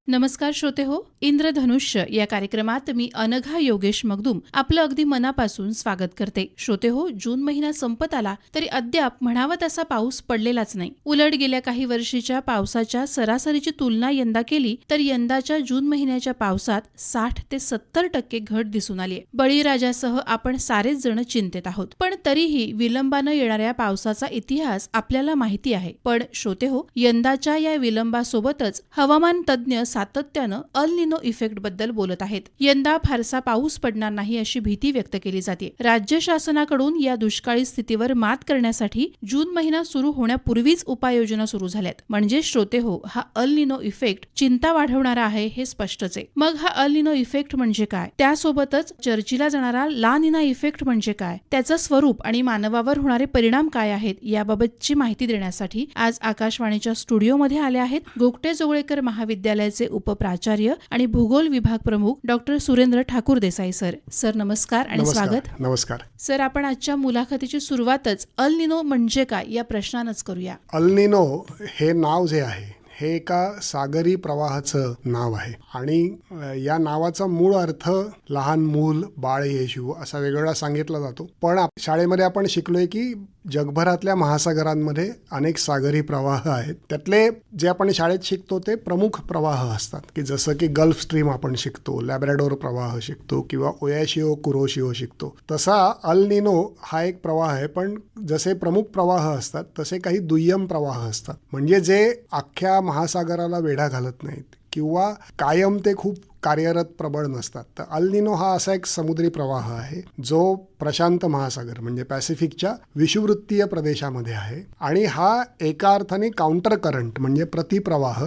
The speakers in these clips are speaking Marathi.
नमस्कार श्रोते हो, इंद्रधनुष्य या कार्यक्रमात मी अनघा योगेश मगदूम आपलं अगदी मनापासून स्वागत करते. श्रोते हो, जून महिना संपत आला तरी अद्याप म्हणावा तसा पाऊस पडलेलाच नाही. उलट गेल्या काही वर्षीच्या पावसाच्या सरासरीची तुलना यंदा केली तर यंदाच्या जून महिन्याच्या पावसात 60 ते 70% घट दिसून आली. बळीराजासह आपण सारेच जण चिंतेत आहोत. पण तरीही विलंबानं येणाऱ्या पावसाचा इतिहास आपल्याला माहिती आहे. पण श्रोते हो, यंदाच्या या विलंबासोबतच हवामान तज्ज्ञ सातत्यानं अल निनो इफेक्ट बद्दल बोलत आहेत. यंदा फारसा पाऊस पडणार नाही अशी भीती व्यक्त केली जाते. राज्य शासनाकडून या दुष्काळी स्थितीवर मात करण्यासाठी जून महिना सुरू होण्यापूर्वीच उपाययोजना सुरू झाल्यात. म्हणजे श्रोते हो, हा अल निनो इफेक्ट चिंता वाढवणारा आहे हे स्पष्टच आहे. मग हा अल निनो इफेक्ट म्हणजे काय, त्यासोबतच चर्चेला जाणारा ला निना इफेक्ट म्हणजे काय, त्याचं स्वरूप आणि मानवावर होणारे परिणाम काय आहेत, याबाबतची माहिती देण्यासाठी आज आकाशवाणीच्या स्टुडिओमध्ये आले आहेत गोगटे जोगळेकर महाविद्यालयाचे उपप्राचार्य आणि भूगोल विभाग प्रमुख doctor Surendra Thakur Desai sir. Sir नमस्कार आणि स्वागत. नमस्कार सर, आपण आजच्या मुलाखतीची सुरुवातच अल निनो म्हणजे काय या प्रश्नानच करूया. अल निनो हे नाव जे आहे हे एका सागरी प्रवाहाचं नाव आहे आणि या नावाचा मूळ अर्थ लहान मूल, बाळ येशू असा वेगवेगळा सांगितला जातो. पण शाळेमध्ये आपण शिकलोय की जगभरातल्या महासागरांमध्ये अनेक सागरी प्रवाह आहेत. त्यातले जे आपण शाळेत शिकतो ते प्रमुख प्रवाह असतात की जसं की गल्फ स्ट्रीम आपण शिकतो, लॅब्राडोर प्रवाह शिकतो किंवा ओयाशिओ कुरोशिओ शिकतो. तसा अल निनो हा एक प्रवाह आहे. पण जसे प्रमुख प्रवाह असतात तसे काही दुय्यम प्रवाह असतात, म्हणजे जे अख्ख्या महासागराला वेढा घालत नाहीत किंवा कायम ते खूप कार्यरत प्रबळ नसतात. तर अल निनो हा असा एक समुद्री प्रवाह आहे जो प्रशांत महासागर म्हणजे पॅसिफिकच्या विषुववृत्तीय प्रदेशामध्ये आहे आणि हा एका अर्थाने काउंटर करंट म्हणजे प्रतिप्रवाह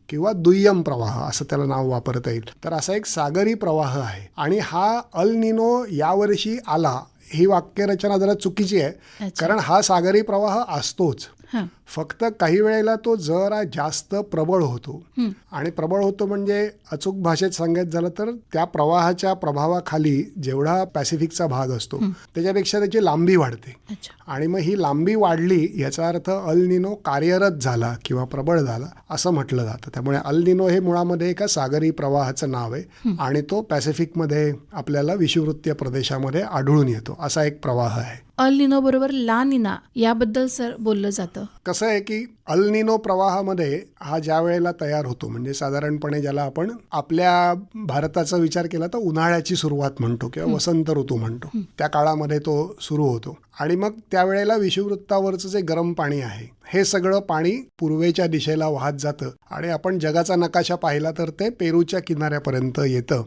किंवा दुय्यम प्रवाह असं त्याला नाव वापरता येईल. तर असा एक सागरी प्रवाह आहे आणि हा अल निनो यावर्षी आला ही वाक्यरचना जरा चुकीची आहे. कारण हा सागरी प्रवाह असतोच, फक्त काही वेळेला तो जरा जास्त प्रबळ होतो. आणि प्रबळ होतो म्हणजे अचूक भाषेत सांगायचं झालं तर त्या प्रवाहाच्या प्रभावाखाली जेवढा पॅसिफिकचा भाग असतो त्याच्यापेक्षा त्याची लांबी वाढते. आणि मग ही लांबी वाढली याचा अर्थ अल निनो कार्यरत झाला किंवा प्रबळ झाला असं म्हटलं जातं. त्यामुळे अल निनो हे मुळामध्ये एका सागरी प्रवाहाचं नाव आहे आणि तो पॅसिफिकमध्ये आपल्याला विषुववृत्तीय प्रदेशामध्ये आढळून येतो असा एक प्रवाह आहे. अल निनो बरोबर ला निना याबद्दल सर बोललं जातं. कसं आहे की अल निनो प्रवाहामध्ये हा ज्या वेळेला तयार होतो म्हणजे साधारणपणे ज्याला आपण आपल्या भारताचा विचार केला तर उन्हाळ्याची सुरुवात म्हणतो किंवा वसंत ऋतू म्हणतो, त्या काळामध्ये तो सुरू होतो. आणि मग त्यावेळेला विषुववृत्तावरचं जे गरम पाणी आहे हे सगळं पाणी पूर्वेच्या दिशेला वाहत जातं आणि आपण जगाचा नकाशा पाहिला तर ते पेरूच्या किनाऱ्यापर्यंत येतं.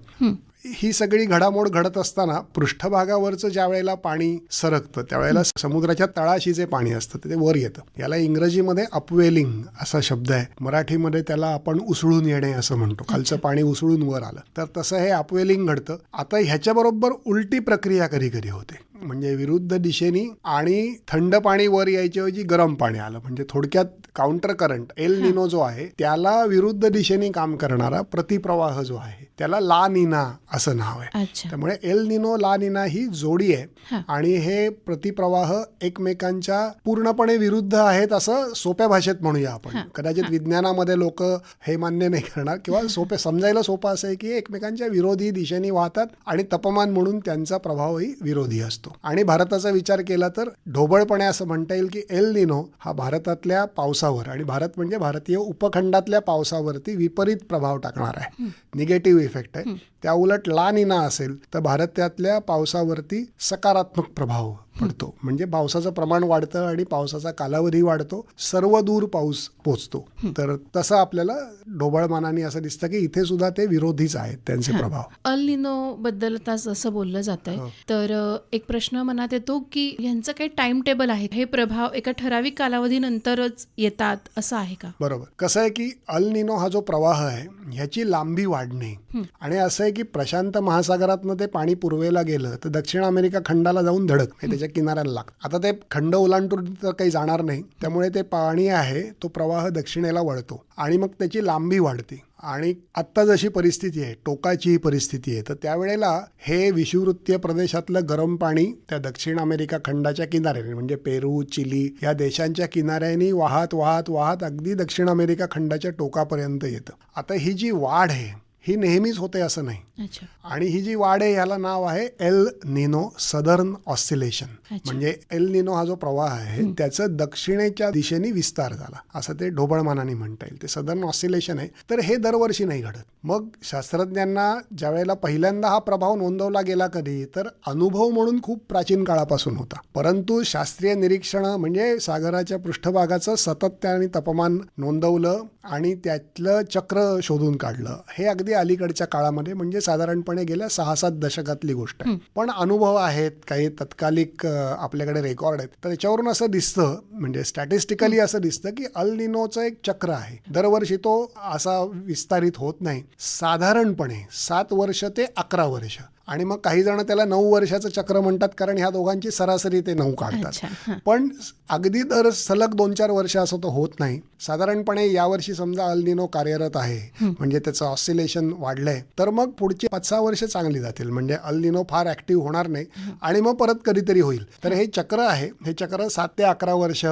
ही सगळी घडामोड घडत असताना पृष्ठभागावरचं ज्या वेळेला पाणी सरकतं त्यावेळेला समुद्राच्या तळाशी जे पाणी असतं ते वर येतं. याला इंग्रजीमध्ये अपवेलिंग असा शब्द आहे, मराठीमध्ये त्याला आपण उसळून येणे असं म्हणतो. खालचं पाणी उसळून वर आलं तर तसं हे अपवेलिंग घडतं. आता ह्याच्याबरोबर उलटी प्रक्रिया कधी कधी होते, म्हणजे विरुद्ध दिशेने आणि थंड पाणी वर यायच्याऐवजी गरम पाणी आलं. म्हणजे थोडक्यात काउंटर करंट एल निनो जो आहे त्याला विरुद्ध दिशेने काम करणारा प्रतिप्रवाह जो आहे त्याला ला निना असं नाव आहे. त्यामुळे एल निनो ला निना ही जोडी आहे आणि हे प्रतिप्रवाह एकमेकांच्या पूर्णपणे विरुद्ध आहेत असं सोप्या भाषेत म्हणूया आपण. कदाचित विज्ञानामध्ये लोक हे मान्य नाही करणार किंवा समजायला सोपं असं आहे की एकमेकांच्या विरोधी दिशेने वाहतात आणि तापमान म्हणून त्यांचा प्रभावही विरोधी असतो. आणि भारताचा विचार केला तर ढोबळपणे असं म्हणता येईल की एल निनो हा भारतातल्या पावसावर आणि भारत म्हणजे भारतीय उपखंडातल्या पावसावरती विपरीत प्रभाव टाकणार आहे, निगेटिव्ह इफेक्ट आहे. त्या उलट ला निना असेल तर भारतातल्या पावसावरती सकारात्मक प्रभाव पडतो, म्हणजे पावसाचं प्रमाण वाढतं आणि पावसाचा कालावधी वाढतो, सर्व दूर पाऊस पोचतो. तर तसं आपल्याला ढोबळमानाने असं दिसतं की इथे सुद्धा ते विरोधीच आहेत त्यांचे प्रभाव. अल निनो बद्दल असं बोललं जात आहे तर एक प्रश्न मनात येतो की ह्यांचं काही टाइम टेबल आहे, हे प्रभाव एका ठराविक कालावधीनंतरच येतात असं आहे का? बरोबर. कसं आहे की अल निनो हा जो प्रवाह आहे ह्याची लांबी वाढणे आणि असं आहे की प्रशांत महासागरातनं ते पाणी पूर्वेला गेलं तर दक्षिण अमेरिका खंडाला जाऊन धडक नाही, त्याच्या किनाऱ्याला लागतं. आता ते खंड ओलांडून तर काही जाणार नाही, त्यामुळे ते पाणी आहे तो प्रवाह दक्षिणेला वळतो आणि मग त्याची लांबी वाढते. आणि आत्ता जशी परिस्थिती आहे, टोकाची ही परिस्थिती आहे, तर त्यावेळेला हे विषुववृत्तीय प्रदेशातलं गरम पाणी त्या दक्षिण अमेरिका खंडाच्या किनाऱ्याने म्हणजे पेरू, चिली या देशांच्या किनाऱ्याने वाहत वाहत वाहत अगदी दक्षिण अमेरिका खंडाच्या टोकापर्यंत येतं. आता ही जी वाढ आहे ही नेहमीच होते असं नाही. अच्छा. आणि ही जी वाढ आहे ह्याला नाव आहे एल निनो सदर्न ऑसिलेशन. म्हणजे एल निनो हा जो प्रवाह आहे त्याचं दक्षिणेच्या दिशेने विस्तार झाला असं ते ढोबळमानाने म्हणता येईल. ते सदर्न ऑसिलेशन आहे. तर हे दरवर्षी नाही घडत. मग शास्त्रज्ञांना ज्या वेळेला पहिल्यांदा हा प्रभाव नोंदवला गेला कधी तर अनुभव म्हणून खूप प्राचीन काळापासून होता. परंतु शास्त्रीय निरीक्षण म्हणजे सागराच्या पृष्ठभागाचं सातत्य आणि तापमान नोंदवलं आणि त्यातलं चक्र शोधून काढलं. हे अगदी अलीकडच्या काळामध्ये म्हणजे साधारणपणे गेल्या 6-7 दशकातली गोष्ट आहे. पण अनुभव आहेत, काही तत्कालिक आपल्याकडे रेकॉर्ड आहेत. तर त्याच्यावरून असं दिसतं म्हणजे स्टॅटिस्टिकली असं दिसतं की अल निनोचं एक चक्र आहे. दरवर्षी तो असा विस्तारित होत नाही. साधारणपणे 7 वर्ष ते 11 वर्ष आणि मग काही जण त्याला 9 वर्षाचं चक्र म्हणतात कारण ह्या दोघांची सरासरी ते 9 काढतात. पण अगदी दर सलग 2-4 वर्ष असं तो होत नाही. साधारणपणे यावर्षी समजा अल निनो कार्यरत आहे म्हणजे त्याचं ऑसिलेशन वाढलंय तर मग पुढची 5-6 वर्ष चांगली जातील. म्हणजे अल निनो फार ऍक्टिव्ह होणार नाही आणि मग परत कधीतरी होईल. तर हे चक्र आहे, हे चक्र 7 ते 11 वर्ष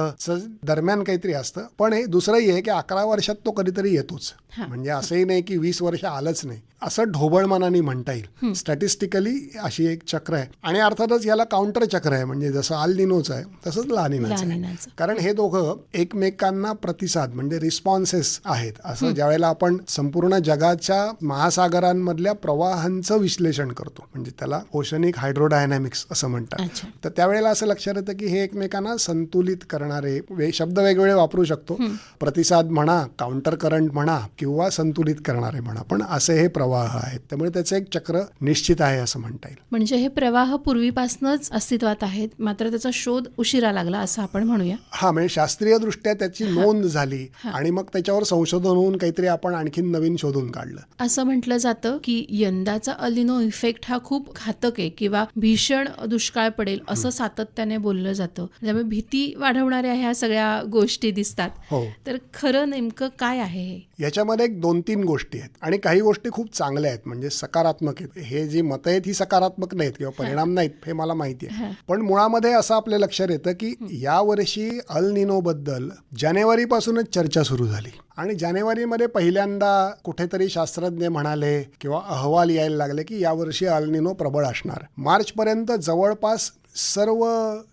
दरम्यान काहीतरी असतं. पण हे दुसरंही आहे की 11 वर्षात तो कधीतरी येतोच. म्हणजे असंही नाही की 20 वर्ष आलंच नाही असं ढोबळमानाने म्हणता येईल. स्टॅटिस्टिकली अशी एक चक्र आहे आणि अर्थातच याला काउंटर चक्र आहे. म्हणजे जसं अल निनोचं आहे तसंच ला निनाचं आहे. कारण हे दोघं एकमेकांना प्रतिसाद म्हणजे रिस्पॉन्सेस आहेत. असं ज्यावेळेला आपण संपूर्ण जगाच्या महासागरांमधल्या प्रवाहांचं विश्लेषण करतो म्हणजे त्याला ओशनिक हायड्रोडायनॅमिक्स असं म्हणतात. तर त्यावेळेला असं लक्षात येतं की हे एकमेकांना संतुलित करणारे शब्द वेगवेगळे वापरू शकतो. प्रतिसाद म्हणा, काउंटर करंट म्हणा किंवा संतुलित करणारे म्हणा, पण असे हे प्रवाह आहेत. त्यामुळे त्याचं एक चक्र निश्चित आहे असं म्हणता येईल. म्हणजे हे प्रवाह पूर्वीपासूनच अस्तित्वात आहेत, मात्र त्याचा शोध उशिरा लागला असं आपण म्हणूया. हा, म्हणजे शास्त्रीय दृष्ट्या त्याची नोंद झाली आणि मग त्याच्यावर संशोधन होऊन काहीतरी आपण आणखीन नवीन शोधून काढलं. असं म्हटलं जातं की यंदाचा अल निनो इफेक्ट हा खूप घातक आहे किंवा भीषण दुष्काळ पडेल असं सातत्याने बोललं जातं. त्यामुळे भीती वाढवणाऱ्या ह्या सगळ्या गोष्टी दिसतात. हो. तर खरं नेमकं काय आहे हे? याच्यामध्ये 2-3 गोष्टी आहेत आणि काही गोष्टी खूप चांगल्या आहेत म्हणजे सकारात्मक आहेत. हे जी मतं आहेत ही सकारात्मक नाहीत किंवा परिणाम नाहीत हे मला माहिती आहे. पण मुळामध्ये असं आपल्या लक्षात येतं की यावर्षी अल निनो बद्दल जानेवारीपासूनच चर्चा सुरू झाली आणि जानेवारीमध्ये पहिल्यांदा कुठेतरी शास्त्रज्ञ म्हणाले किंवा अहवाल यायला लागले की यावर्षी अल निनो प्रबळ असणार. मार्चपर्यंत जवळपास सर्व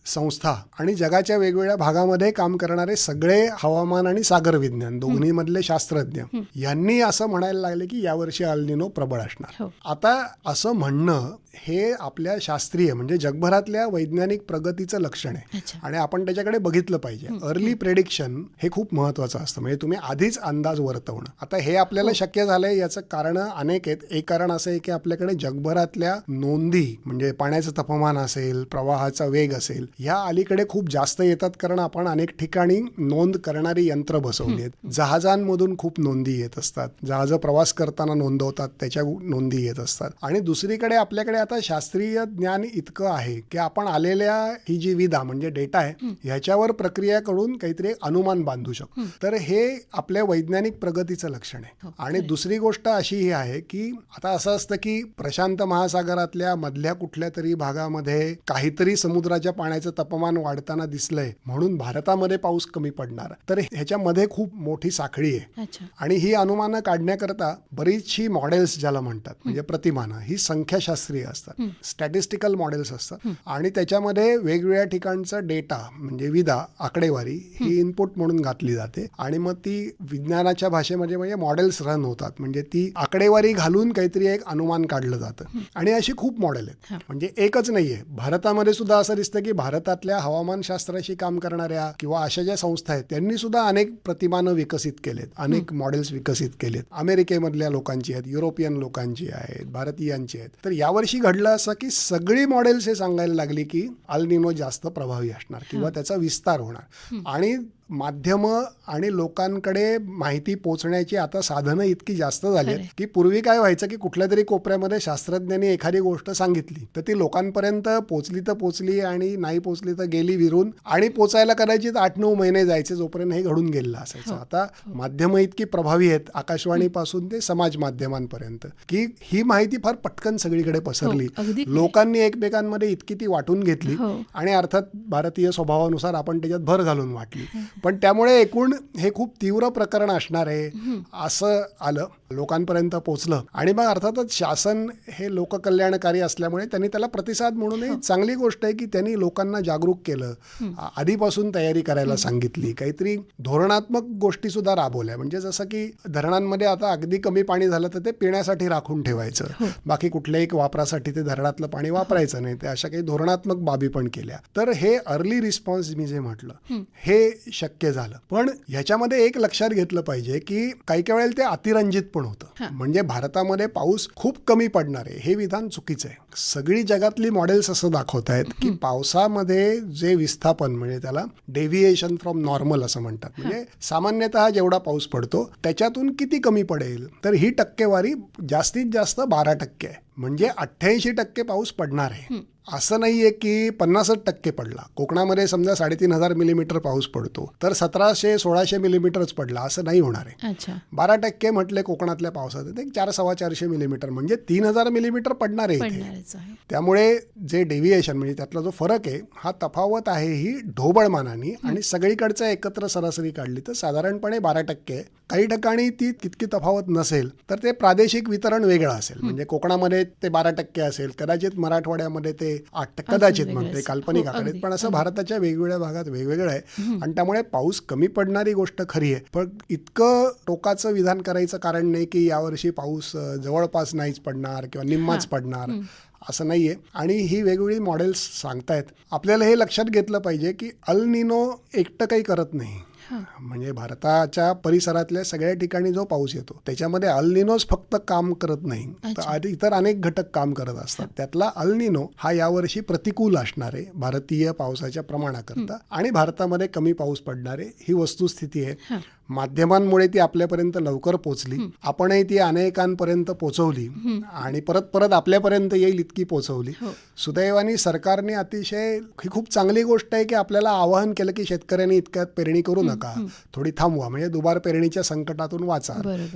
संस्था आणि जगाच्या वेगवेगळ्या भागामध्ये काम करणारे सगळे हवामान आणि सागर विज्ञान दोन्हीमधले शास्त्रज्ञ यांनी असं म्हणायला लागले की यावर्षी अल निनो प्रबळ असणार. आता असं म्हणणं हे आपल्या शास्त्रीय म्हणजे जगभरातल्या वैज्ञानिक प्रगतीचं लक्षण आहे आणि आपण त्याच्याकडे बघितलं पाहिजे. अर्ली प्रेडिक्शन हे खूप महत्वाचं असतं. म्हणजे तुम्ही आधीच अंदाज वर्तवणं. आता हे आपल्याला शक्य झालंय याचं कारण अनेक आहेत. एक कारण असं आहे की आपल्याकडे जगभरातल्या नोंदी म्हणजे पाण्याचं तापमान असेल, प्रवाहाचा वेग असेल, ह्या अलीकडे खूप जास्त येतात कारण आपण अनेक ठिकाणी नोंद करणारी यंत्र बसवली आहेत. जहाजांमधून खूप नोंदी येत असतात. जहाजं प्रवास करताना नोंदवतात त्याच्या नोंदी येत असतात. आणि दुसरीकडे आपल्याकडे आता शास्त्रीय ज्ञान इतकं आहे की आपण आलेल्या ही जी विदा म्हणजे डेटा आहे ह्याच्यावर प्रक्रिया करून काहीतरी अनुमान बांधू शकतो. तर हे आपल्या वैज्ञानिक प्रगतीचं लक्षण आहे. आणि दुसरी गोष्ट अशी ही आहे की आता असं असतं की प्रशांत महासागरातल्या मधल्या कुठल्या तरी भागामध्ये काहीतरी समुद्राच्या पाण्याचं तापमान वाढताना दिसलंय म्हणून भारतामध्ये पाऊस कमी पडणार. तर ह्याच्यामध्ये खूप मोठी साखळी आहे आणि ही अनुमानं काढण्याकरता बरीचशी मॉडेल्स ज्याला म्हणतात म्हणजे प्रतिमानं ही संख्याशास्त्रीय असतात, स्टॅटिस्टिकल मॉडेल्स असतात आणि त्याच्यामध्ये वेगवेगळ्या ठिकाणचा डेटा म्हणजे विदा आकडेवारी ही इनपुट म्हणून घातली जाते आणि मग ती विज्ञानाच्या भाषेमध्ये म्हणजे मॉडेल्स रन होतात. म्हणजे ती आकडेवारी घालून काहीतरी एक अनुमान काढलं जातं आणि अशी खूप मॉडेल आहेत. म्हणजे एकच नाहीये. भारतामध्ये सुद्धा असं दिसतं की भारतातल्या हवामानशास्त्राशी काम करणाऱ्या किंवा अशा ज्या संस्था आहेत त्यांनी सुद्धा अनेक प्रतिमानं विकसित केलेत, अनेक मॉडेल्स विकसित केलेत. अमेरिकेमधल्या लोकांची आहेत, युरोपियन लोकांची आहेत, भारतीयांची आहेत. तर यावर्षी घडलं असं की सगळी मॉडेल्स हे सांगायला लागली की अल निनो जास्त प्रभावी असणार किंवा त्याचा विस्तार होणार. आणि माध्यमं आणि लोकांकडे माहिती पोहोचण्याची आता साधनं इतकी जास्त झाली आहेत की पूर्वी काय व्हायचं की कुठल्या तरी कोपऱ्यामध्ये शास्त्रज्ञांनी एखादी गोष्ट सांगितली तर ती लोकांपर्यंत पोचली आणि नाही पोचली तर गेली विरून आणि पोचायला कदाचित 8-9 महिने जायचे जोपर्यंत हे घडून गेलेलं असायचं. आता माध्यमं इतकी प्रभावी आहेत आकाशवाणीपासून ते समाज माध्यमांपर्यंत की ही माहिती फार पटकन सगळीकडे पसरली. लोकांनी एकमेकांमध्ये इतकी ती वाटून घेतली आणि अर्थात भारतीय स्वभावानुसार आपण त्याच्यात भर घालून वाटली. पण त्यामुळे एकूण हे खूप तीव्र प्रकरण असणार आहे असं आलं, लोकांपर्यंत पोचलं. आणि मग अर्थातच शासन हे लोककल्याणकारी असल्यामुळे त्यांनी त्याला प्रतिसाद म्हणून चांगली गोष्ट आहे की त्यांनी लोकांना जागरूक केलं, आधीपासून तयारी करायला सांगितली, काहीतरी धोरणात्मक गोष्टी सुद्धा राबवल्या. म्हणजे जसं की धरणांमध्ये आता अगदी कमी पाणी झालं तर ते पिण्यासाठी राखून ठेवायचं, बाकी कुठल्याही वापरासाठी ते धरणातलं पाणी वापरायचं नाही, ते अशा काही धोरणात्मक बाबी पण केल्या. तर हे अर्ली रिस्पॉन्स मी जे म्हटलं हे शक्य झालं. पण ह्याच्यामध्ये एक लक्षात घेतलं पाहिजे की काही काही वेळेला ते अतिरंजित पण होतं. म्हणजे भारतामध्ये पाऊस खूप कमी पडणार आहे हे विधान चुकीचं आहे. सगळी जगातली मॉडेल्स असं दाखवत आहेत की पावसामध्ये जे विस्थापन म्हणजे त्याला डेव्हिएशन फ्रॉम नॉर्मल असं म्हणतात, म्हणजे सामान्यतः जेवढा पाऊस पडतो त्याच्यातून किती कमी पडेल तर ही टक्केवारी जास्तीत जास्त 12% आहे. म्हणजे 88% पाऊस पडणार आहे. असं नाहीये की 50% पडला. कोकणामध्ये समजा 3,500 मिलीमीटर पाऊस पडतो तर 1,700-1,600 मिलीमीटरच पडला असं नाही होणार आहे. 12% म्हटले कोकणातल्या पावसात ते 400-450 मिलीमीटर म्हणजे 3,000 मिलीमीटर पडणार आहे. त्यामुळे जे डेव्हिएशन म्हणजे त्यातला जो फरक आहे हा तफावत आहे ही ढोबळमानाने आणि सगळीकडचं एकत्र सरासरी काढली तर साधारणपणे 12% आहे. काही ठिकाणी ती तितकी तफावत नसेल तर ते प्रादेशिक वितरण वेगळं असेल. म्हणजे कोकणामध्ये ते 12% असेल, कदाचित मराठवाड्यामध्ये ते 8% कदाचित म्हणते काल्पनिक आकडे, पण असं भारताच्या वेगवेगळ्या भागात वेगवेगळं आहे. आणि त्यामुळे पाऊस कमी पडणारी गोष्ट खरी आहे, पण इतकं टोकाचं विधान करायचं कारण नाही की यावर्षी पाऊस जवळपास नाहीच पडणार किंवा निम्माच पडणार असं नाहीये. आणि ही वेगवेगळी मॉडेल्स सांगतायत. आपल्याला हे लक्षात घेतलं पाहिजे की अल निनो एकटं काही करत नाही. म्हणजे भारताच्या परिसरातल्या सगळ्या ठिकाणी जो पाऊस येतो त्याच्यामध्ये अल निनोच फक्त काम करत नाही, तर इतर अनेक घटक काम करत असतात. त्यातला अल निनो हा यावर्षी प्रतिकूल असणार आहे भारतीय पावसाच्या प्रमाणाकरता आणि भारतामध्ये कमी पाऊस पडणार आहे ही वस्तुस्थिती आहे. माध्यमांमुळे ती आपल्यापर्यंत लवकर पोचली, आपणही ती अनेकांपर्यंत पोचवली आणि परत परत आपल्यापर्यंत येईल इतकी पोचवली. सुदैवाने सरकारने अतिशय ही खूप चांगली गोष्ट आहे की आपल्याला आवाहन केलं की शेतकऱ्यांनी इतक्यात पेरणी करू नका, थोडी थांबवा, म्हणजे दुबार पेरणीच्या संकटातून वाचा.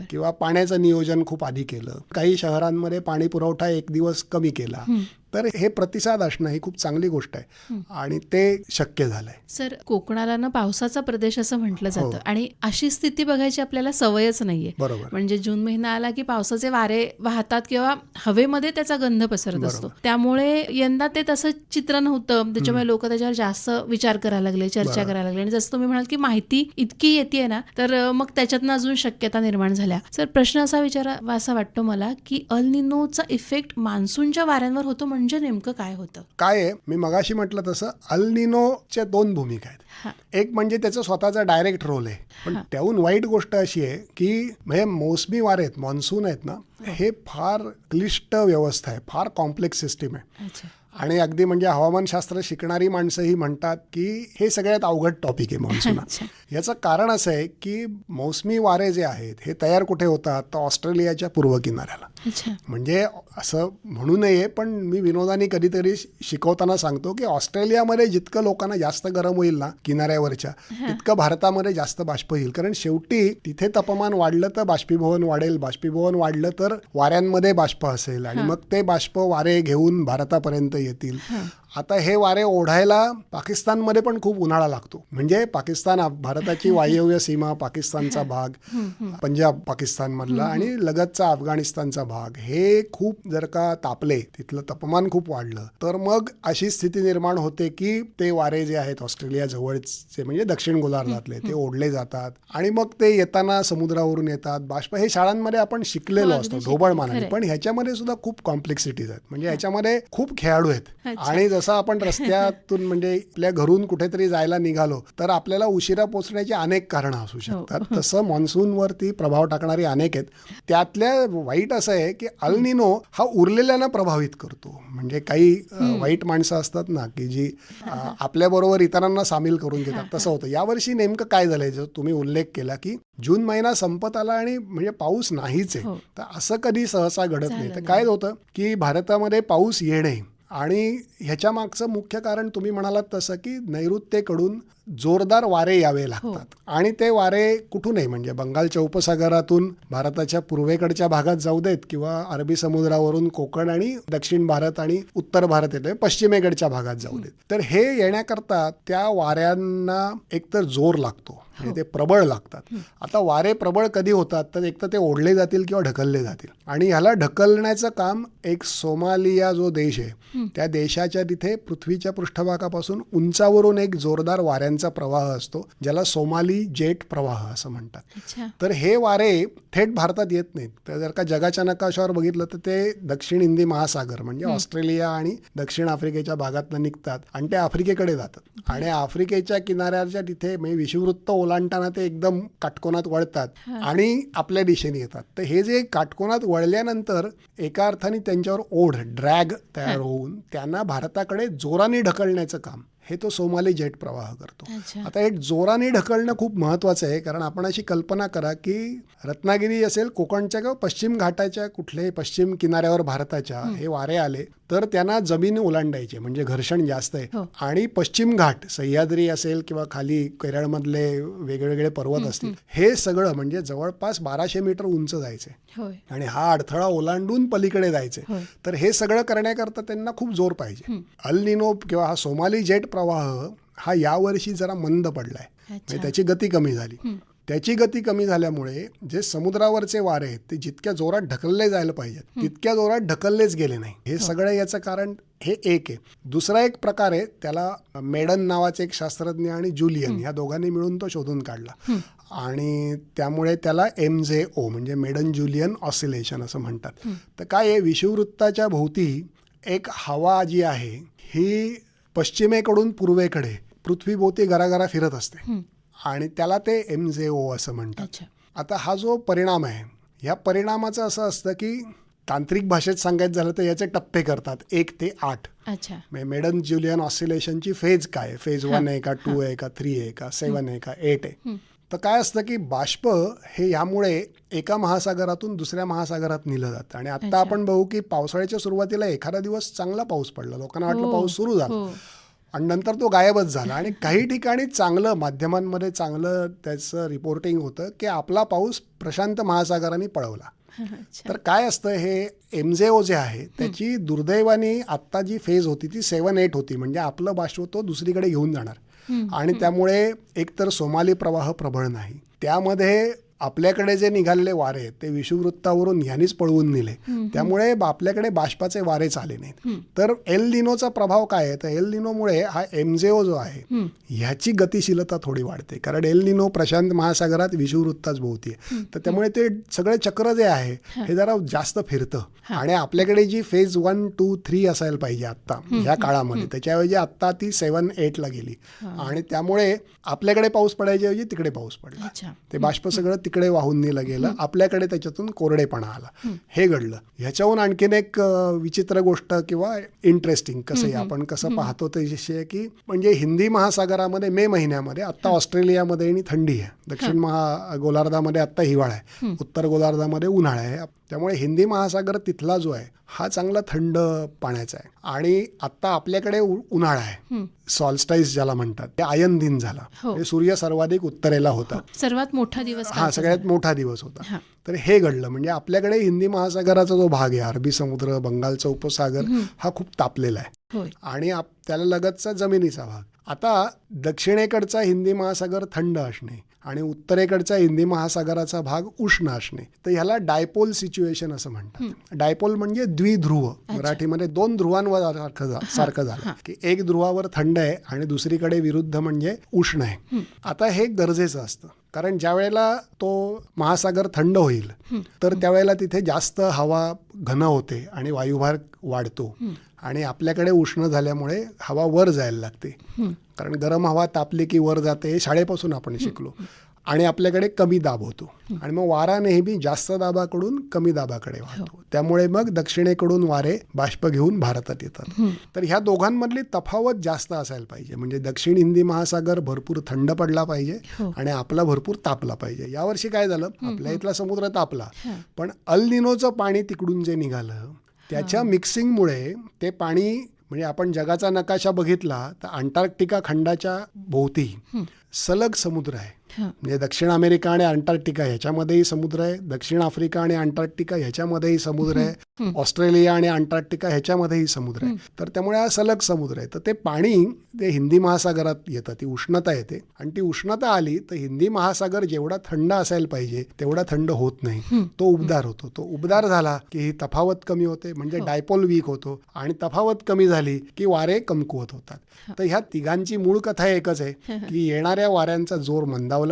किंवा पाण्याचं नियोजन खूप आधी केलं, काही शहरांमध्ये पाणी पुरवठा 1 दिवस कमी केला. तर हे प्रतिसाद असणं ही खूप चांगली गोष्ट आहे आणि ते शक्य झालंय. सर, कोकणाला ना पावसाचा प्रदेश असं म्हटलं जातं आणि अशी स्थिती बघायची आपल्याला सवयच नाहीये. बरोबर. म्हणजे जून महिना आला की पावसाचे वारे वाहतात किंवा हवेमध्ये त्याचा गंध पसरत असतो. त्यामुळे यंदा ते तसं चित्र नव्हतं, त्याच्यामुळे लोक त्याच्यावर जास्त विचार करायला लागले, चर्चा करायला लागले. आणि जसं तुम्ही म्हणाल की माहिती इतकी येते ना तर मग त्याच्यातनं अजून शक्यता निर्माण झाल्या. सर, प्रश्न असा विचारावा असा वाटतो मला की अल निनोचा इफेक्ट मान्सूनच्या वाऱ्यांवर होतो म्हणजे नेमकं काय होतं? काय आहे, मी मगाशी म्हटलं तसं अल निनोच्या 2 भूमिका आहेत. एक म्हणजे त्याचा स्वतःचा डायरेक्ट रोल आहे, पण त्याहून वाईट गोष्ट अशी आहे की म्हणजे मोसमी वारे आहेत, मॉन्सून आहेत ना, हे फार क्लिष्ट व्यवस्था आहे, फार कॉम्प्लेक्स सिस्टीम आहे. आणि अगदी म्हणजे हवामानशास्त्र शिकणारी माणसंही म्हणतात की हे सगळ्यात अवघड टॉपिक आहे मॉन्सून. याचं कारण असं आहे की मोसमी वारे जे आहेत हे तयार कुठे होतात तर ऑस्ट्रेलियाच्या पूर्व किनाऱ्याला. म्हणजे असं म्हणू नये, पण मी विनोदाने कधीतरी शिकवताना सांगतो की ऑस्ट्रेलियामध्ये जितकं लोकांना जास्त गरम होईल ना किनाऱ्यावरच्या, तितकं भारतामध्ये जास्त बाष्प येईल. कारण शेवटी तिथे तापमान वाढलं तर बाष्पीभवन वाढेल, बाष्पीभवन वाढलं तर वाऱ्यांमध्ये बाष्प असेल आणि मग ते बाष्प वारे घेऊन भारतापर्यंत येतील. आता हे वारे ओढायला पाकिस्तानमध्ये पण खूप उन्हाळा लागतो. म्हणजे पाकिस्तान, भारताची वायव्य सीमा, पाकिस्तानचा भाग, पंजाब पाकिस्तान मधला आणि लगतचा अफगाणिस्तानचा भाग, हे खूप जर का तापले, तिथलं तापमान खूप वाढलं तर मग अशी स्थिती निर्माण होते की ते वारे जे आहेत ऑस्ट्रेलिया जवळचे म्हणजे दक्षिण गोलार्धातले ते ओढले जातात आणि मग ते येताना समुद्रावरून येतात. बाष्प हे शाळांमध्ये आपण शिकलेलो असतो ढोबळमानाने, पण ह्याच्यामध्ये सुद्धा खूप कॉम्प्लेक्सिटीज आहेत. म्हणजे ह्याच्यामध्ये खूप खेळाडू आहेत. आणि जसं आपण रस्त्यातून म्हणजे आपल्या घरून कुठेतरी जायला निघालो तर आपल्याला उशिरा पोहोचण्याची अनेक कारणं असू शकतात, तसं मान्सूनवरती प्रभाव टाकणारी अनेक आहेत. त्यातल्या वाईट असं आहे की अल निनो हा उरलेल्यांना प्रभावित करतो. म्हणजे काही वाईट माणसं असतात ना की जी आपल्याबरोबर इतरांना सामील करून घेतात, तसं होतं. यावर्षी नेमकं काय झालंय, जो तुम्ही उल्लेख केला की जून महिना संपत आला आणि म्हणजे पाऊस नाहीच आहे, तर असं कधी सहसा घडत नाही. तर काय होतं की भारतामध्ये पाऊस येणे आणि ह्याच्या मागचं मुख्य कारण तुम्ही म्हणालात तसं की नैऋत्येकडून जोरदार वारे यावे लागतात. आणि ते वारे कुठूनही म्हणजे बंगालच्या उपसागरातून भारताच्या पूर्वेकडच्या भागात जाऊ देत किंवा अरबी समुद्रावरून कोकण आणि दक्षिण भारत आणि उत्तर भारत येते पश्चिमेकडच्या भागात जाऊ देत, तर हे येण्याकरता त्या वाऱ्यांना एकतर जोर लागतो, म्हणजे ते प्रबळ लागतात. आता वारे प्रबळ कधी होतात, तर एक तर ते ओढले जातील किंवा ढकलले जातील. आणि ह्याला ढकलण्याचं काम एक सोमालिया जो देश आहे त्या देशाच्या तिथे पृथ्वीच्या पृष्ठभागापासून उंचावरून एक जोरदार वाऱ्यांचा प्रवाह असतो, ज्याला सोमाली जेट प्रवाह असं म्हणतात. तर हे वारे थेट भारतात येत नाहीत. तर जर का जगाच्या नकाशावर बघितलं तर ते दक्षिण हिंदी महासागर म्हणजे ऑस्ट्रेलिया आणि दक्षिण आफ्रिकेच्या भागातनं निघतात आणि ते आफ्रिकेकडे जातात आणि आफ्रिकेच्या किनाऱ्याच्या तिथे म्हणजे विषुववृत्त ओलांडताना ते एकदम काटकोनात वळतात आणि आपल्या दिशेने येतात. तर हे जे काटकोनात वळल्यानंतर एका अर्थाने त्यांच्यावर ओढ ड्रॅग तयार होऊन त्यांना भारताकडे जोराने ढकलण्याचं काम हे तो सोमाली जेट प्रवाह करतो. आता हे जोराने ढकलणं खूप महत्वाचं आहे, कारण आपण अशी कल्पना करा की रत्नागिरी असेल कोकणच्या किंवा पश्चिम घाटाच्या कुठल्याही पश्चिम किनाऱ्यावर भारताच्या हे वारे आले तर त्यांना जमीन ओलांडायचे म्हणजे घर्षण जास्त आहे. आणि पश्चिम घाट सह्याद्री असेल किंवा खाली केरळमधले वेगवेगळे पर्वत असतील, हे सगळं म्हणजे जवळपास 1200 मीटर उंच जायचे आणि हा अडथळा ओलांडून पलीकडे जायचे. तर हे सगळं करण्याकरता त्यांना खूप जोर पाहिजे. अल निनो किंवा हा सोमाली जेट प्रवाह हा यावर्षी जरा मंद पडलाय, म्हणजे त्याची गती कमी झाली. त्याची गती कमी झाल्यामुळे जे समुद्रावरचे वारे आहेत ते जितक्या जोरात ढकलले जायला पाहिजेत तितक्या जोरात ढकललेच गेले नाही. हे सगळं याचं कारण हे एक आहे. दुसरा एक प्रकार आहे, त्याला मेडन नावाचे एक शास्त्रज्ञ आणि जुलियन या दोघांनी मिळून तो शोधून काढला आणि त्यामुळे त्याला MJO म्हणजे मेडन जुलियन ऑसिलेशन असं म्हणतात. तर काय आहे, विषुववृत्ताच्या भोवती एक हवा जी आहे ही पश्चिमेकडून पूर्वेकडे पृथ्वीभोवती गरागरा फिरत असते आणि त्याला ते MJO असं म्हणतात. आता हा जो परिणाम आहे ह्या परिणामाचं असं असतं की तांत्रिक भाषेत सांगायचं झालं तर याचे टप्पे करतात 1 ते 8. मेडन जुलियन ऑसिलेशनची फेज काय, फेज 1 आहे का, 2 आहे का, 3 आहे का, 7 आहे का, 8 आहे. तर काय असतं की बाष्प हे यामुळे एका महासागरातून दुसऱ्या महासागरात नेलं जातं. आणि आता आपण बघू की पावसाळ्याच्या सुरुवातीला एखादा दिवस चांगला पाऊस पडला, लोकांना वाटलं पाऊस सुरू झाला आणि नंतर तो गायबच झाला. आणि काही ठिकाणी चांगलं माध्यमांमध्ये चांगलं त्याचं रिपोर्टिंग होतं की आपला पाऊस प्रशांत महासागराने पळवला. तर काय असतं हे MJO जे आहे त्याची दुर्दैवाने आत्ता जी फेज होती ती 7-8 होती, म्हणजे आपलं बाष्प तो दुसरीकडे घेऊन जाणार आणि त्यामुळे एकतर सोमाली प्रवाह प्रबळ नाही, त्यामध्ये आपल्याकडे जे निघालेले वारे ते विषुववृत्तावरून ह्यानीच पळवून नेले, त्यामुळे आपल्याकडे बाष्पाचे वारेच आले नाहीत. तर एल निनोचा प्रभाव काय आहे, तर एल निनोमुळे हा MJO जो आहे ह्याची गतिशीलता थोडी वाढते, कारण एल निनो प्रशांत महासागरात विषुववृत्ताच भोवती आहे. तर त्यामुळे ते सगळे चक्र जे आहे हे जरा जास्त फिरतं आणि आपल्याकडे जी फेज 1, 2, 3 असायला पाहिजे आत्ता ह्या काळामध्ये त्याच्याऐवजी आत्ता ती 7-8 ला गेली आणि त्यामुळे आपल्याकडे पाऊस पडायच्या ऐवजी तिकडे पाऊस पडला. ते बाष्प सगळं तिकडे वाहून नेलं गेलं, आपल्याकडे त्याच्यातून कोरडेपणा आला, हे घडलं. ह्याच्याहून आणखीन एक विचित्र गोष्ट किंवा इंटरेस्टिंग कसं आपण कसं पाहतो ते की म्हणजे हिंदी महासागरामध्ये मे महिन्यामध्ये आत्ता ऑस्ट्रेलियामध्ये आणि थंडी आहे, दक्षिण गोलार्धामध्ये आत्ता हिवाळा आहे, उत्तर गोलार्धामध्ये उन्हाळा आहे. त्यामुळे हिंदी महासागर तिथला जो आहे हा चांगला थंड पाण्याचा आहे. आणि आता आपल्याकडे उन्हाळा आहे, सॉल्स्टाईस ज्याला म्हणतात, ते आयन दिन झाला, सूर्य सर्वाधिक उत्तरेला होता, सर्वात मोठा दिवस, हा सगळ्यात मोठा दिवस होता. तर हे घडलं म्हणजे आपल्याकडे हिंदी महासागराचा जो भाग आहे अरबी समुद्र बंगालचा उपसागर हा खूप तापलेला आहे आणि त्याला लगतचा जमिनीचा भाग. आता दक्षिणेकडचा हिंदी महासागर थंड असणे आणि उत्तरेकडचा हिंदी महासागराचा भाग उष्ण असणे, तर ह्याला डायपोल सिच्युएशन असं म्हणतात. डायपोल म्हणजे द्विध्रुव, मराठीमध्ये 2 ध्रुवांवर सारखं झालं की एक ध्रुवावर थंड आहे आणि दुसरीकडे विरुद्ध म्हणजे उष्ण आहे. आता हे गरजेचं असतं, कारण ज्या वेळेला तो महासागर थंड होईल तर त्यावेळेला तिथे जास्त हवा घन होते आणि वायुभार वाढतो आणि आपल्याकडे उष्ण झाल्यामुळे हवा वर जायला लागते. कारण गरम हवा तापली की वर जाते, हे शाळेपासून आपण शिकलो. आणि आपल्याकडे कमी दाब होतो आणि मग वारा नेहमी जास्त दाबाकडून कमी दाबाकडे वाहतो. त्यामुळे मग दक्षिणेकडून वारे बाष्प घेऊन भारतात येतात. तर ह्या दोघांमधली तफावत जास्त असायला पाहिजे. म्हणजे दक्षिण हिंदी महासागर भरपूर थंड पडला पाहिजे आणि आपला भरपूर तापला पाहिजे. यावर्षी काय झालं, आपल्या इथला समुद्र तापला, पण अल निनोचं पाणी तिकडून जे निघालं त्याच्या मिक्सिंगमुळे ते पाणी, म्हणजे आपण जगाचा नकाशा बघितला तर अंटार्क्टिका खंडाच्या भोवती सलग समुद्र आहे. म्हणजे दक्षिण अमेरिका आणि अंटार्क्टिका ह्याच्यामध्येही समुद्र आहे, दक्षिण आफ्रिका आणि अंटार्क्टिका ह्याच्यामध्येही समुद्र आहे, ऑस्ट्रेलिया आणि अंटार्क्टिका ह्याच्यामध्येही समुद्र आहे. तर त्यामुळे हा सलग समुद्र आहे. तर ते पाणी ते हिंदी महासागरात येतं, ती उष्णता येते आणि ती उष्णता आली तर हिंदी महासागर जेवढा थंड असायला पाहिजे तेवढा थंड होत नाही, तो उबदार होतो. तो उबदार झाला की ही तफावत कमी होते, म्हणजे डायपोल वीक होतो आणि तफावत कमी झाली की वारे कमकुवत होतात. तर ह्या तिघांची मूळ कथा एकच आहे की येणाऱ्या वाऱ्यांचा जोर मंदावला,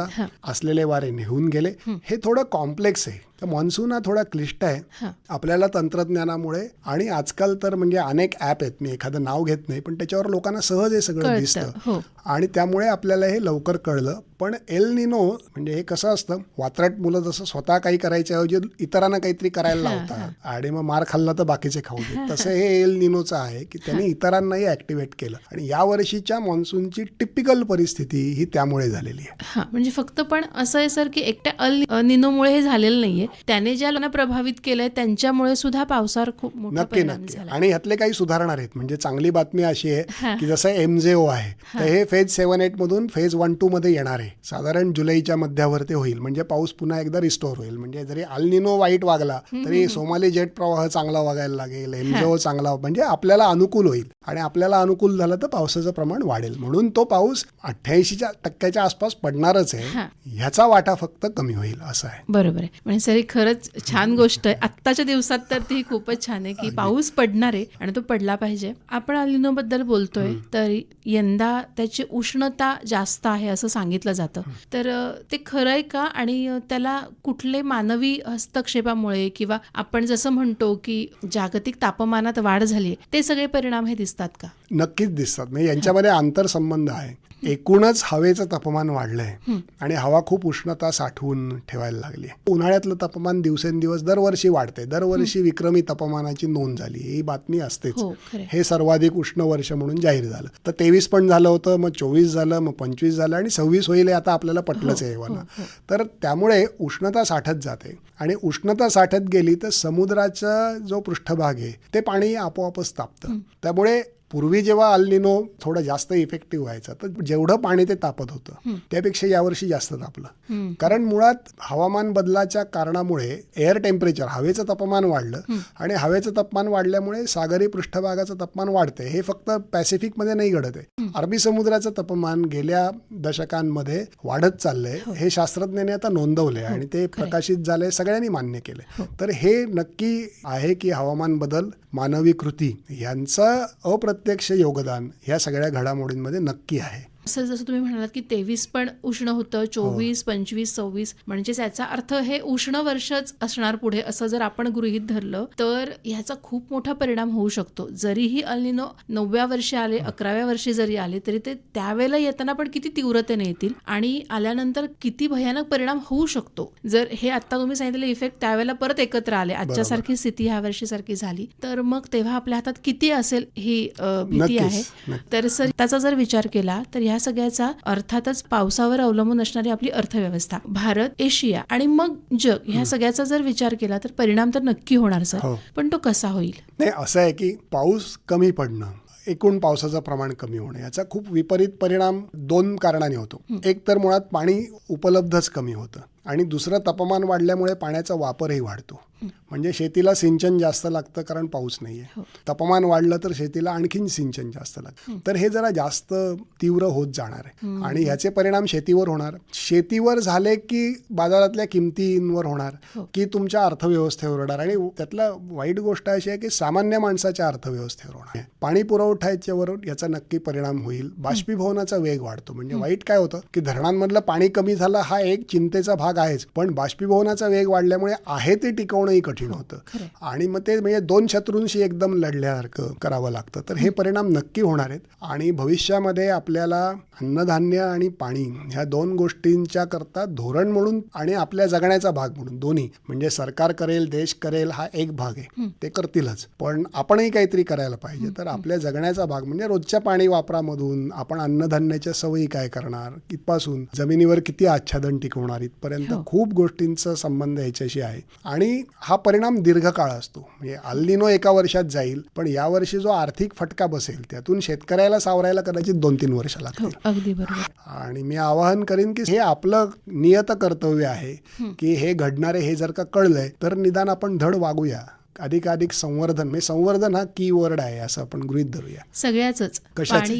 असलेले वारे निघून गेले. हे थोडं कॉम्प्लेक्स आहे. तर मान्सून हा थोडा क्लिष्ट आहे. आपल्याला तंत्रज्ञानामुळे आणि आजकाल तर म्हणजे अनेक ॲप आहेत, मी एखादं नाव घेत नाही, पण त्याच्यावर लोकांना सहज हे सगळं दिसतं आणि त्यामुळे आपल्याला हे लवकर कळलं. पण एल निनो म्हणजे हे कसं असतं, वात्रट मुलं जसं स्वतः काही करायच्या ऐवजी इतरांना काहीतरी करायला लावतात आणि मग मार खाल्ला तर बाकीचे खाऊ देत, तसं हे एल निनोचं आहे की त्यांनी इतरांनाही ऍक्टिव्हेट केलं. आणि या वर्षीच्या मान्सूनची टिपिकल परिस्थिती ही त्यामुळे झालेली आहे. म्हणजे फक्त पण असं आहे सर की एकट्या अल निनोमुळे हे झालेलं नाहीये, त्याने ज्या लोकांना प्रभावित केलंय त्यांच्यामुळे सुद्धा पावसावर खूप मोठा परिणाम झाला. आणि ह्यातले काही सुधारणार आहेत. म्हणजे चांगली बातमी अशी आहे की जसं MJO आहे तर हे फेज 7-8 मधून फेज 1-2 मध्ये येणार आहे. साधारण जुलैच्या मध्यावर ते होईल, म्हणजे पाऊस पुन्हा एकदा रिस्टोर होईल. म्हणजे जरी अल निनो वाईट वागला तरी सोमाली जेट प्रवाह चांगला वागायला लागेल, MJO चांगला, म्हणजे आपल्याला अनुकूल होईल आणि आपल्याला अनुकूल झालं तर पावसाचं प्रमाण वाढेल. म्हणून तो पाऊस 88% आसपास पडणारच आहे, ह्याचा वाटा फक्त कमी होईल असं आहे. बरोबर आहे. म्हणजे सर खरंच छान गोष्ट आहे. आत्ताच्या दिवसात तर ती खूपच छान आहे की पाऊस पडणार आहे आणि तो पडला पाहिजे. आपण अल निनो बद्दल बोलतोय तर यंदा त्याची उष्णता जास्त आहे असं सांगितलं जातं. तर ते खरं आहे का? आणि त्याला कुठले मानवी हस्तक्षेपामुळे किंवा आपण जसं म्हणतो की जागतिक तापमानात वाढ झाली, ते सगळे परिणाम हे दिसतात का? नक्कीच दिसतात. म्हणजे यांच्यामध्ये आंतरसंबंध आहे. एकूणच हवेचं तापमान वाढलंय आणि हवा खूप उष्णता साठवून ठेवायला लागली. उन्हाळ्यातलं तापमान दिवसेंदिवस दरवर्षी वाढते. दरवर्षी विक्रमी तापमानाची नोंद झाली, ही बातमी असतेच. हे सर्वाधिक उष्ण वर्ष म्हणून जाहीर झालं. तर 23 पण झालं होतं, मग 24 झालं, मग 25 झालं आणि 26 होईल हे आता आपल्याला पटलंच आहे एव्हाना. तर त्यामुळे उष्णता साठत जाते आणि उष्णता साठत गेली तर समुद्राचा जो पृष्ठभाग आहे ते पाणी आपोआपच तापतं. त्यामुळे पूर्वी जेव्हा अल निनो थोडं जास्त इफेक्टिव्ह व्हायचं तर जेवढं पाणी ते तापत होतं त्यापेक्षा यावर्षी जास्त तापलं. कारण मुळात हवामान बदलाच्या कारणामुळे एअर टेम्परेचर, हवेचं तापमान वाढलं आणि हवेचं तापमान वाढल्यामुळे सागरी पृष्ठभागाचं तापमान वाढते. हे फक्त पॅसिफिकमध्ये नाही घडत आहे. अरबी समुद्राचं तापमान गेल्या दशकांमध्ये वाढत चाललंय, हे शास्त्रज्ञांनी आता नोंदवलंय आणि ते प्रकाशित झालंय, सगळ्यांनी मान्य केलंय. तर हे नक्की आहे की हवामान बदल, मानवी कृती यांचं अप्रत्यक्ष योगदान ह्या सगळ्या घडामोडींमध्ये नक्की आहे. सर जसं तुम्ही म्हणालात की 23 पण उष्ण होतं, 24, 25, 26, म्हणजेच याचा अर्थ हे उष्ण वर्षच असणार पुढे असं जर आपण गृहीत धरलं तर ह्याचा खूप मोठा परिणाम होऊ शकतो. जरीही अल निनो 9व्या वर्षी आले, 11व्या वर्षी जरी आले तरी ते त्यावेळेला येताना पण किती तीव्रतेने येतील आणि आल्यानंतर किती भयानक परिणाम होऊ शकतो. जर हे आता तुम्ही सांगितलेले इफेक्ट त्यावेळेला परत एकत्र आले, आजच्यासारखी स्थिती ह्या वर्षी सारखी झाली तर मग तेव्हा आपल्या हातात किती असेल ही भीती आहे. तर सर त्याचा जर विचार केला तर ह्या सगळ्याचा अर्थातच पावसावर अवलंबून असणारी आपली अर्थव्यवस्था, भारत, एशिया आणि मग जग, ह्या सगळ्याचा जर विचार केला तर परिणाम तर नक्की होणार सर. पण तो कसा होईल? नाही, असं आहे की पाऊस कमी पडणं, एकूण पावसाचं प्रमाण कमी होणं याचा खूप विपरीत परिणाम 2 कारणांनी होतो. एक तर मुळात पाणी उपलब्धच कमी होतं आणि दुसरं तापमान वाढल्यामुळे पाण्याचा वापरही वाढतो. म्हणजे शेतीला सिंचन जास्त लागतं कारण पाऊस नाहीये. तापमान वाढलं तर शेतीला आणखीन सिंचन जास्त लागतं. तर हे जरा जास्त तीव्र होत जाणार आहे आणि ह्याचे परिणाम शेतीवर होणार. शेतीवर झाले की बाजारातल्या किमतींवर होणार की तुमच्या अर्थव्यवस्थेवर होणार. आणि त्यातला वाईट गोष्ट अशी आहे की सामान्य माणसाच्या अर्थव्यवस्थेवर होणार. पाणी पुरवठ्याच्यावर याचा नक्की परिणाम होईल. बाष्पीभवनाचा वेग वाढतो. म्हणजे वाईट काय होतं की धरणांमधलं पाणी कमी झालं हा एक चिंतेचा भाग भाग आहेच, पण बाष्पीभवनाचा वेग वाढल्यामुळे आहे ते टिकवणंही कठीण होतं. आणि मग ते म्हणजे दोन शत्रूंशी एकदम लढल्यासारखं करावं लागतं. तर हे परिणाम नक्की होणार आहेत. आणि भविष्यामध्ये आपल्याला अन्नधान्य आणि पाणी ह्या दोन गोष्टींच्या करता धोरण म्हणून आणि आपल्या जगण्याचा भाग म्हणून दोन्ही, म्हणजे सरकार करेल, देश करेल, हा एक भाग आहे, ते करतीलच, पण आपणही काहीतरी करायला पाहिजे. तर आपल्या जगण्याचा भाग म्हणजे रोजच्या पाणी वापरामधून आपण अन्नधान्याच्या सवयी काय करणार, इथपासून जमिनीवर किती आच्छादन टिकवणार, इथपर्यंत खूप गोष्टींचा संबंध याच्याशी आहे. आणि हा परिणाम दीर्घकाळ असतो. म्हणजे अल निनो एका वर्षात जाईल, पण यावर्षी जो आर्थिक फटका बसेल त्यातून शेतकऱ्याला सावरायला कदाचित 2-3 वर्ष लागतील. अगदी बरोबर. आणि मी आवाहन करीन की हे आपलं नियत कर्तव्य आहे की हे घडणारे हे जर का कळलंय तर निदान आपण धड वागूया. अधिकाधिक संवर्धन, म्हणजे संवर्धन हा की वर्ड आहे असं आपण गृहीत धरूया. सगळ्याच कशाचे?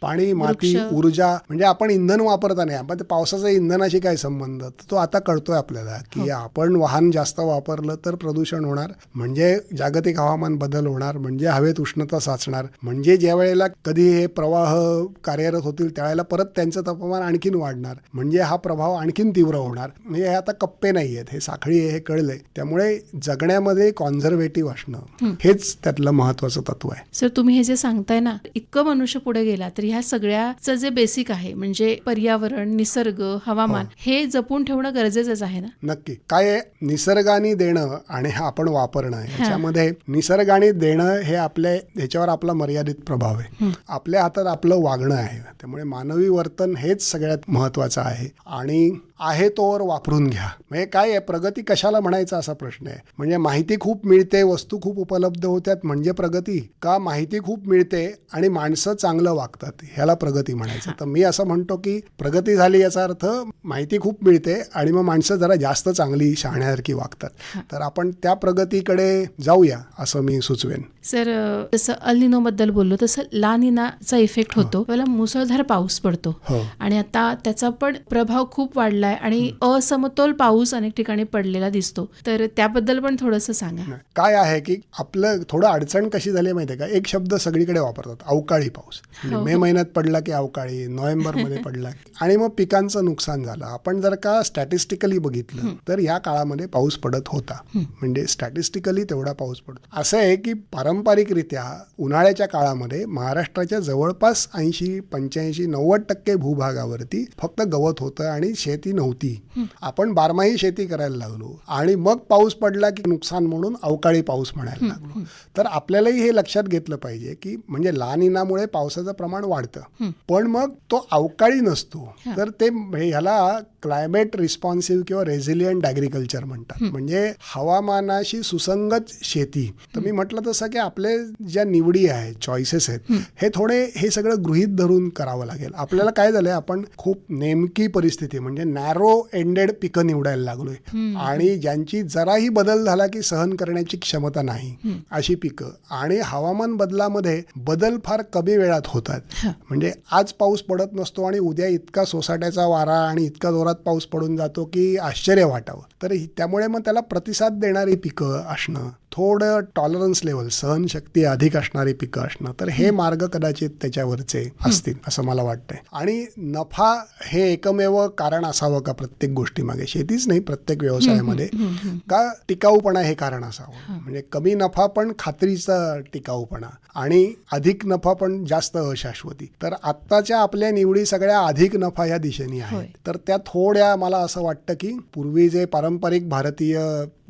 पाणी, माती, ऊर्जा, म्हणजे आपण इंधन वापरता नाही, आपण पावसाचा इंधनाशी काय संबंध, तो आता कळतोय आपल्याला की आपण वाहन जास्त वापरलं तर प्रदूषण होणार, म्हणजे जागतिक हवामान बदल होणार, म्हणजे हवेत उष्णता साचणार, म्हणजे ज्या वेळेला कधी हे प्रवाह कार्यरत होतील त्यावेळेला परत त्यांचं तापमान आणखीन वाढणार, म्हणजे हा प्रभाव आणखीन तीव्र होणार. म्हणजे हे आता कप्पे नाही आहेत, हे साखळी आहे, हे कळलंय. त्यामुळे जगण्यामध्ये कॉन्झर्वेटिव्ह असणं हेच त्यातलं महत्वाचं तत्व आहे. सर, तुम्ही हे जे सांगताय ना, इतकं मनुष्य पुढे गेला तर ह्या सगळ्याचं जे बेसिक आहे म्हणजे पर्यावरण, निसर्ग, हवामान हे जपून ठेवणं गरजेचंच आहे ना. नक्की. काय आहे, निसर्गाने देणं आणि हा आपण वापरणं, याच्यामध्ये निसर्गाने देणं हे ह्याच्यावर आपला मर्यादित प्रभाव आहे. आपल्या हातात आपलं वागणं आहे. त्यामुळे मानवी वर्तन हेच सगळ्यात महत्वाचं आहे. आणि आहे तोवर वापरून घ्या. म्हणजे काय आहे, प्रगती कशाला म्हणायचा असा प्रश्न आहे. म्हणजे माहिती खूप मिळते, वस्तू खूप उपलब्ध होत्यात म्हणजे प्रगती, का माहिती खूप मिळते आणि माणसं चांगलं वागतात ह्याला प्रगती म्हणायचं. तर मी असं म्हणतो की प्रगती झाली याचा अर्थ माहिती खूप मिळते आणि मग माणसं जरा जास्त चांगली, शहाण्यासारखी वागतात. तर आपण त्या प्रगतीकडे जाऊया असं मी सुचवेन. सर, जसं अल निनो बद्दल बोललो तसं ला निनाचा इफेक्ट होतो. पहिला मुसळधार पाऊस पडतो आणि आता त्याचा पण प्रभाव खूप वाढलाय आणि असमतोल पाऊस अनेक ठिकाणी पडलेला दिसतो. तर त्याबद्दल पण थोडंसं सांगा. काय आहे की आपलं थोडं अडचण कशी झाली माहितीये का, एक शब्द सगळीकडे वापरतात, अवकाळी पाऊस. मे महिन्यात पडला की अवकाळी, नोव्हेंबरमध्ये पडला आणि मग पिकांचं नुकसान झालं. आपण जर का स्टॅटिस्टिकली बघितलं तर या काळामध्ये पाऊस पडत होता, म्हणजे स्टॅटिस्टिकली तेवढा पाऊस पडतो. असं आहे की पारंपरिकरित्या उन्हाळ्याच्या काळामध्ये महाराष्ट्राच्या जवळपास 80-85-90% भूभागावरती फक्त गवत होतं आणि शेती नव्हती. आपण बारमाही शेती करायला लागलो आणि मग पाऊस पडला की नुकसान म्हणून अवकाळी पाऊस म्हणायला लागलो. तर आपल्यालाही हे लक्षात घेतलं पाहिजे की म्हणजे ला निनामुळे पावसाचं प्रमाण वाढतं, पण मग तो अवकाळी नसतो. तर ते ह्याला क्लायमेट रिस्पॉन्सिव्ह किंवा रेझिलियंट ॲग्रिकल्चर म्हणतात, म्हणजे हवामानाशी सुसंगत शेती. तर मी म्हटलं तसं की आपले ज्या निवडी आहेत, चॉईसेस आहेत, हे थोडे हे सगळं गृहीत धरून करावं लागेल. आपल्याला काय झालंय, आपण खूप नेमकी परिस्थिती म्हणजे नॅरो एंडेड पिकं निवडायला लागलोय आणि ज्यांची जराही बदल झाला की सहन करण्याची क्षमता नाही अशी पिकं. आणि हवामान बदलामध्ये बदल फार कमी वेळात होतात. म्हणजे आज पाऊस पडत नसतो आणि उद्या इतका सोसाट्याचा वारा आणि इतका जोरात पाऊस पडून जातो की आश्चर्य वाटावं. तर त्यामुळे मग त्याला प्रतिसाद देणारी पिकं असणं, थोडं टॉलरन्स लेवल, सहनशक्ती अधिक असणारी पिकं असणं, तर हे मार्ग कदाचित त्याच्यावरचे असतील असं मला वाटतंय. आणि नफा हे एकमेव कारण असावं का प्रत्येक गोष्टीमागे, शेतीच नाही प्रत्येक व्यवसायामध्ये, का टिकाऊपणा हे कारण असावं. म्हणजे कमी नफा पण खात्रीचा टिकाऊपणा आणि अधिक नफा पण जास्त अशाश्वती. तर आत्ताच्या आपल्या निवडी सगळ्या अधिक नफा या दिशेने आहेत. तर त्या थोड्या मला असं वाटतं की पूर्वी जे पारंपरिक भारतीय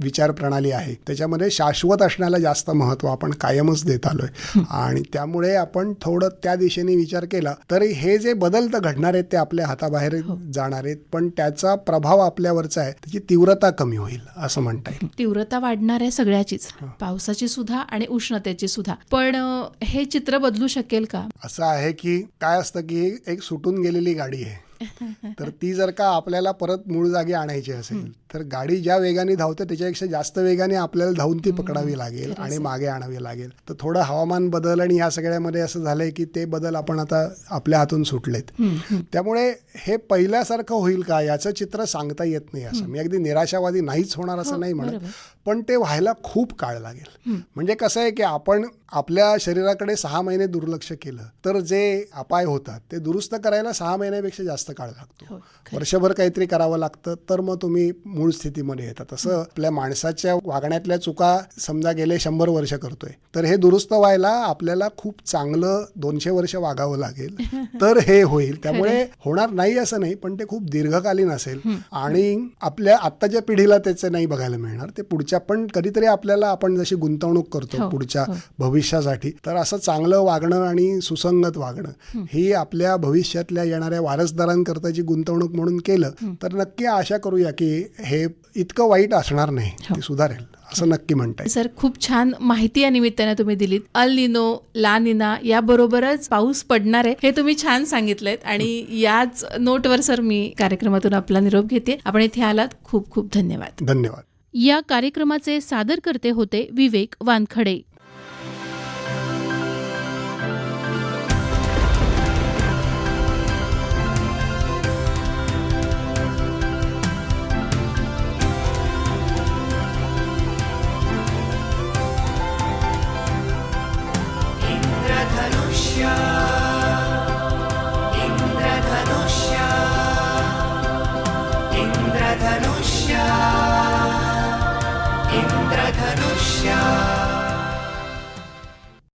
विचार प्रणाली आहे त्याच्यामध्ये शाश्वत असण्याला जास्त महत्व आपण कायमच देत आलोय आणि त्यामुळे आपण थोडं त्या दिशेने विचार केला तर हे जे बदल तर घडणार आहेत ते आपल्या हाताबाहेर जाणार आहेत, पण त्याचा प्रभाव आपल्यावरचा आहे, त्याची तीव्रता कमी होईल असं म्हणता येईल. तीव्रता वाढणार आहे सगळ्याचीच, पावसाची सुद्धा आणि उष्णतेची सुद्धा. पण हे चित्र बदलू शकेल का? असं आहे की काय असतं की एक सुटून गेलेली गाडी आहे, तर ती जर का आपल्याला परत मूळ जागी आणायची असेल तर गाडी ज्या वेगाने धावते त्याच्यापेक्षा जास्त वेगाने आपल्याला धावून ती पकडावी लागेल आणि मागे आणावी लागेल. तर थोडं हवामान बदल आणि या सगळ्यामध्ये असं झालंय की ते बदल आपण आता आपल्या हातून सुटलेत. त्यामुळे हे पहिल्यासारखं होईल का याचं चित्र सांगता येत नाही. असं मी अगदी निराशावादी नाहीच होणार असं नाही म्हणत, पण ते व्हायला खूप काळ लागेल. म्हणजे कसं आहे की आपण आपल्या शरीराकडे 6 महिने दुर्लक्ष केलं तर जे अपाय होतात ते दुरुस्त करायला 6 महिन्यापेक्षा जास्त काळ लागतो. हो, वर्षभर काहीतरी करावं लागतं तर मग तुम्ही मूळ स्थितीमध्ये येतात. तसं आपल्या माणसाच्या वागण्यातल्या चुका समजा गेले 100 वर्ष करतोय तर हे दुरुस्त व्हायला आपल्याला खूप चांगलं 200 वर्ष वागावं लागेल तर हे होईल. त्यामुळे होणार नाही असं नाही, पण ते खूप दीर्घकालीन असेल आणि आपल्या आत्ताच्या पिढीला त्याचे नाही बघायला मिळणार. ते पुढच्या पण कधीतरी आपल्याला आपण जशी गुंतवणूक करतो पुढच्या भविष्यासाठी, तर असं चांगलं वागणं आणि सुसंगत वागणं ही आपल्या भविष्यातल्या येणाऱ्या वारसदारांकरताची गुंतवणूक म्हणून केलं तर नक्की आशा करूया की हे इतकं वाईट असणार नाही, ते सुधारेल असं नक्की म्हणताय. सर, खूप छान माहिती या निमित्ताने तुम्ही दिलीत. अल निनो, ला निना याबरोबरच पाऊस पडणार आहे हे तुम्ही छान सांगितलंय आणि याच नोटवर सर मी कार्यक्रमातून आपला निरोप घेते. आपण इथे आलात, खूप खूप धन्यवाद. धन्यवाद. या कार्यक्रमाचे सादरकर्ते होते विवेक वानखडे. Indradhanushya